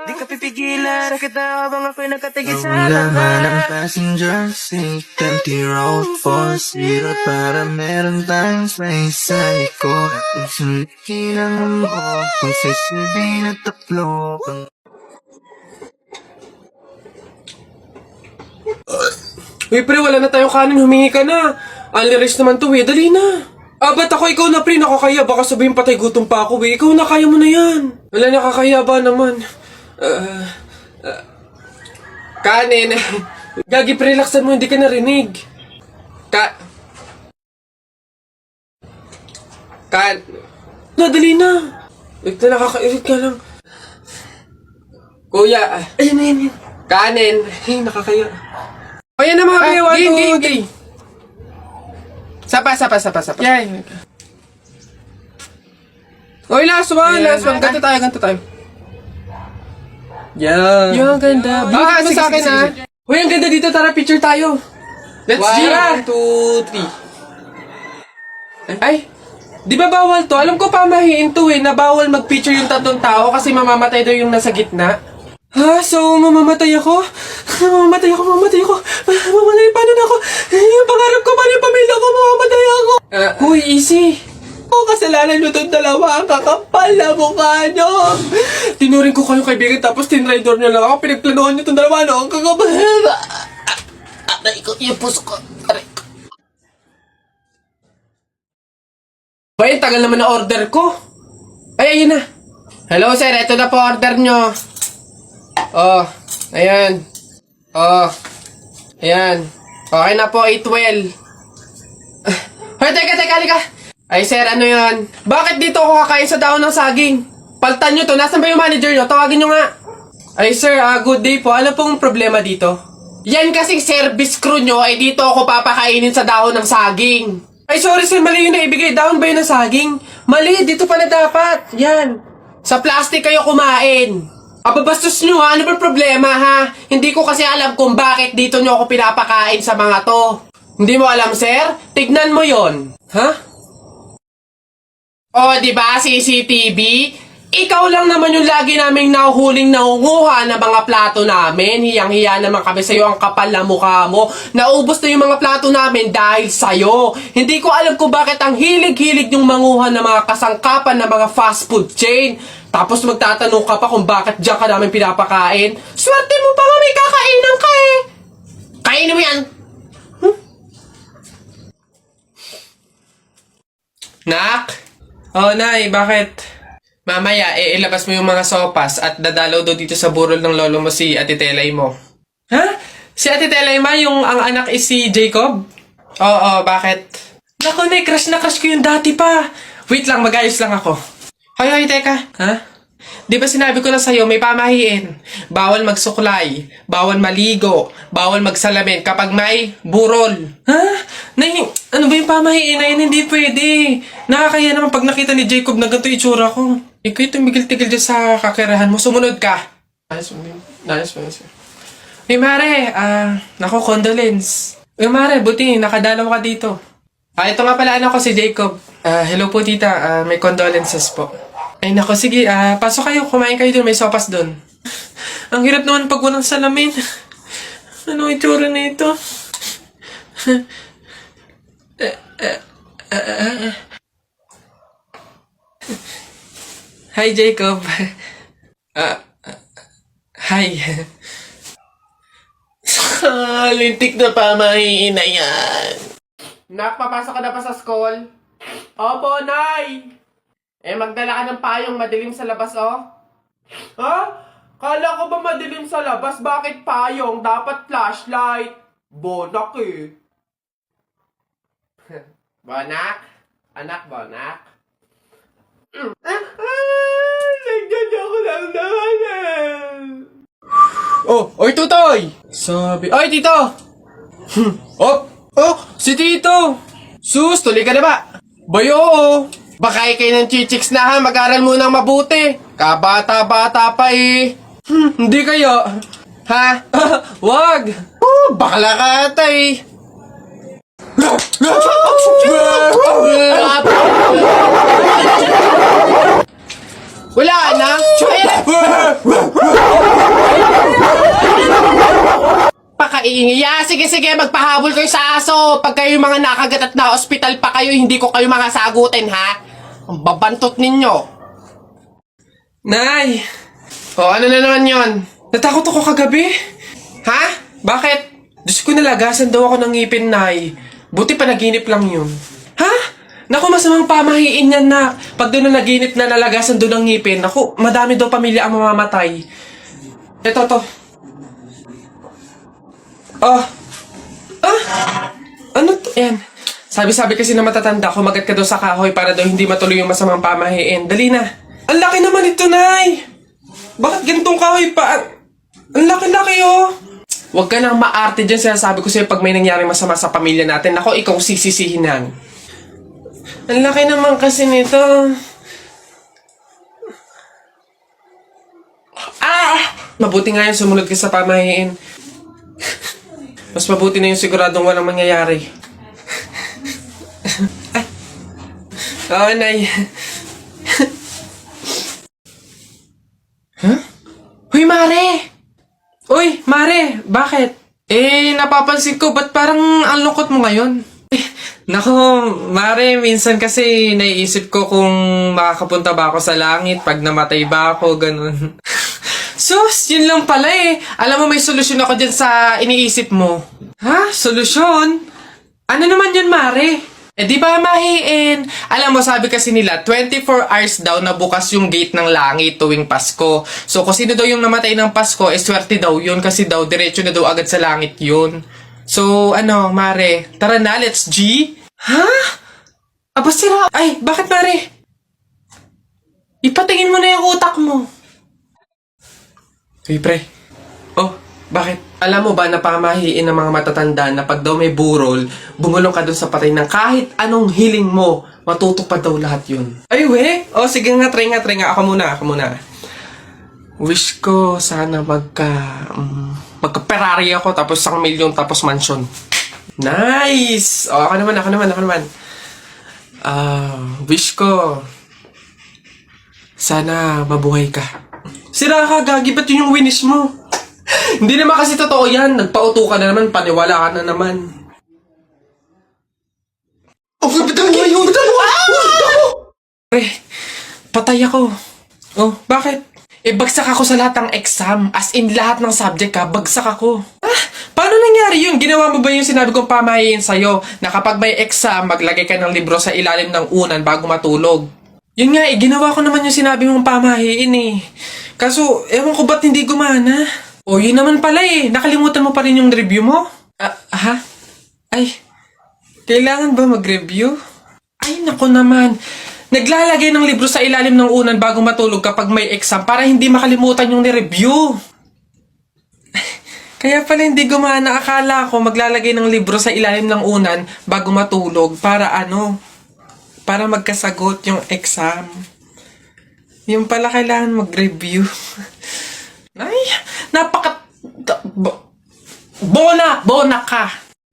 Di ka pipigilan, kita habang ako'y nakatigil sa Wala man ang lahat. passenger seat, empty road, 4-0 para meron tayong space sa likod. At sulikilan mo kung sisibi na tatlo kang Uy, pre, wala na tayong kanin. Humingi ka na. Unli-rice naman to, eh. Dali na. Ba't ako? Ikaw na, pre. Nakakaya. Baka sabihin patay gutom pa ako, eh. Ikaw na, kaya mo na yan. Wala, nakakaya ba naman? Kanin. Gagi, pre, relaxan mo. Hindi ka narinig. Dali na. Wait na, nakakairit ka lang. Kuya. Ayun. Kanin. Ay, nakakaya. Ayan na mga kaya. Game. Sapa. Yan. Oy, last one. Ganto tayo. Yan. Yung ganda. Sige, sa akin ha. Uy, ang ganda dito. Tara, picture tayo. Let's G. 1, 2, 3. Ay, di ba bawal to? Alam ko pamahiin to na bawal mag-picture yung tatlong tao kasi mamamatay daw yung nasa gitna. Ha? So, mamamatay ako? Mamamatay, paano na ako? Yung pangarap ko, paano yung pamilya ko, mamamatay ako? Uy, easy. Kasalanan nyo itong dalawa, ang kakapal na mukha nyo. Tinuring ko kayo kaibigan, tapos tinraidor nyo lang ako, pinagplanuhan nyo itong dalawa, no? Ang kakapal. aray ko, yung puso ko, aray ko. Bay, tagal naman na order ko. Ay, ayun na. Hello, sir. Ito na po order nyo. Oh, ayan. Oh, ayan. Okay na po, 812. Hoy, teka, halika. Ay, sir, ano yan? Bakit dito ako kakain sa daon ng saging? Paltan nyo to. Nasaan ba yung manager nyo? Tawagin nyo nga. Ay, sir, good day po. Ano pong problema dito? Yan kasing service crew nyo, ay dito ako papakainin sa dahon ng saging. Ay, sorry sir, mali yun na ibigay. Dahon ba yun ng saging? Mali, dito pala dapat. Yan. Sa plastic kayo kumain. Ababastos nyo ha, ano ba problema ha? Hindi ko kasi alam kung bakit dito nyo ako pinapakain sa mga to. Hindi mo alam sir? Tignan mo yon. Ha? O, diba, CCTV? Ikaw lang naman yung lagi naming nahuhuling nangunguha ng mga plato namin. Hiyang-hiya naman kami sa'yo, ang kapal na mukha mo. Naubos na yung mga plato namin dahil sa'yo. Hindi ko alam kung bakit ang hilig-hilig yung manguha ng mga kasangkapan ng mga fast food chain. Tapos magtatanong ka pa kung bakit diyan ka namin pinapakain. Swerte mo pa nga may kakainan ka eh. Kainin mo yan. Nak? Oh, Nay, bakit? Mamaya, ilabas mo yung mga sopas at dadalaw daw dito sa burol ng lolo mo si Ate Telay mo. Ha? Si Ate Telay ma, yung ang anak is si Jacob? Oo, bakit? Naku, Nay, crush na crush ko yung dati pa. Wait lang, mag-ayos lang ako. Hoy, teka. Ha? Di ba sinabi ko na sa'yo, may pamahiin. Bawal magsuklay, bawal maligo, bawal magsalamin kapag may burol. Ha? Nay, ano ba yung pamahiin na yun? Hindi pwede. Nakakaya naman pag nakita ni Jacob na ganito itsura ko. Ikaw tumigil-tigil dyan sa kakirahan mo. Sumunod ka. Ayos. Uy, Mare, naku, condolence. Uy, Mare, buti, nakadalaw ka dito. Ito nga pala anak ko si Jacob. Hello po tita, may condolences po. Ay nako, sige, pasok kayo, kumain kayo dun, may sopas dun. Ang hirap naman pag walang salamin. Ano itsura na ito? Hi Jacob. Hi. Lintik na pamahiin na yan. Nak, papasok ka na pa sa school? Opo, Nay! Magdala ka ng payong madilim sa labas, oh. Ha? Kala ko ba madilim sa labas? Bakit payong? Dapat flashlight. Bonak eh. Bonak? Anak, Bonak? Nagdyan ako lang naman. Oy, Tutoy! Sabi... Oy, Tito! Si Tito! Sus, tuloy ka na ba? Bayo, baka kayo ng chichiks na ha, mag-aral muna mabuti. Kabata-bata pa eh. Hindi kayo. Ha? Wag! Bakla ka ata eh. Wala na. iingay. Yeah, sige, magpahabol kayo sa aso. Pag kayo mga nakagat at na hospital pa kayo, hindi ko kayo mga sagutin, ha? Ang babantot ninyo. Nay! Ano na naman yon? Natakot ako kagabi. Ha? Bakit? Diyos ko, nalagasan daw ako ng ngipin, Nay. Buti pa naginip lang yun. Ha? Naku, masamang pamahiin yan, nak. Pag doon na naginip na nalagasan doon ng ngipin, naku, madami daw pamilya ang mamamatay. Ito, to. Ano to? Ayan. Sabi kasi na matatanda, kumagat ka daw sa kahoy para daw hindi matuloy yung masamang pamahiin. Dali na. Ang laki naman ito, Nay. Bakit ganitong kahoy pa? Ang laki-laki, oh. Huwag ka nang maarte dyan. Sinasabi ko sa'yo pag may nangyari masama sa pamilya natin. Ako, ikaw sisisihinan. Ang laki naman kasi nito. Mabuti nga yung sumunod ka sa pamahiin. Mas mabuti na yung siguradong walang mangyayari. Nay. Huh? Uy, Mare! Uy, Mare! Bakit? Napapansin ko, ba't parang ang lungkot mo ngayon? Nako, Mare, minsan kasi naiisip ko kung makakapunta ba ako sa langit pag namatay ba ako, ganun. Sus, yun lang pala eh. Alam mo, may solusyon ako dyan sa iniisip mo. Ha? Solusyon? Ano naman yun, Mare? Di ba mahiin? Alam mo, sabi kasi nila, 24 hours daw na bukas yung gate ng langit tuwing Pasko. So, kung sino daw yung namatay ng Pasko, swerte daw yun kasi daw, diretso na daw agad sa langit yun. So, Mare, tara na, let's G. Ha? Aba sira. Ay, bakit, Mare? Ipatingin mo na yung utak mo. Uy, pre. Bakit? Alam mo ba na pamahiin ng mga matatanda na pag daw may burol, bumulong ka dun sa patay ng kahit anong hiling mo, matutupad daw lahat yun. Ay, we? Sige nga, try nga. Ako muna. Wish ko sana magka-Ferrari ako, tapos 1 milyon, tapos mansion. Nice! Ako naman. Wish ko sana mabuhay ka. Sira ka, gagi, ba't yun yung winish mo? Hindi naman kasi totoo yan. Nagpauto ka na naman, paniwala ka na naman. Bitawan mo! Pre, patay ako. Bakit? Bagsak ako sa lahat ng exam. As in, lahat ng subject bagsak ako. Paano nangyari yun? Ginawa mo ba yung sinabi kong pamahiin sa'yo na kapag may exam, maglagay ka ng libro sa ilalim ng unan bago matulog? Yun nga ginawa ko naman yung sinabi mong pamahiin Kaso, ewan ko ba't hindi gumana? Yun naman pala nakalimutan mo pa rin yung review mo? Ha? Ay, kailangan ba mag-review? Ay, naku naman. Naglalagay ng libro sa ilalim ng unan bago matulog kapag may exam para hindi makalimutan yung ni-review. Kaya pala hindi gumana. Akala ko maglalagay ng libro sa ilalim ng unan bago matulog para para magkasagot yung exam. Yung pala kailangan mag-review. Ay, Bona ka.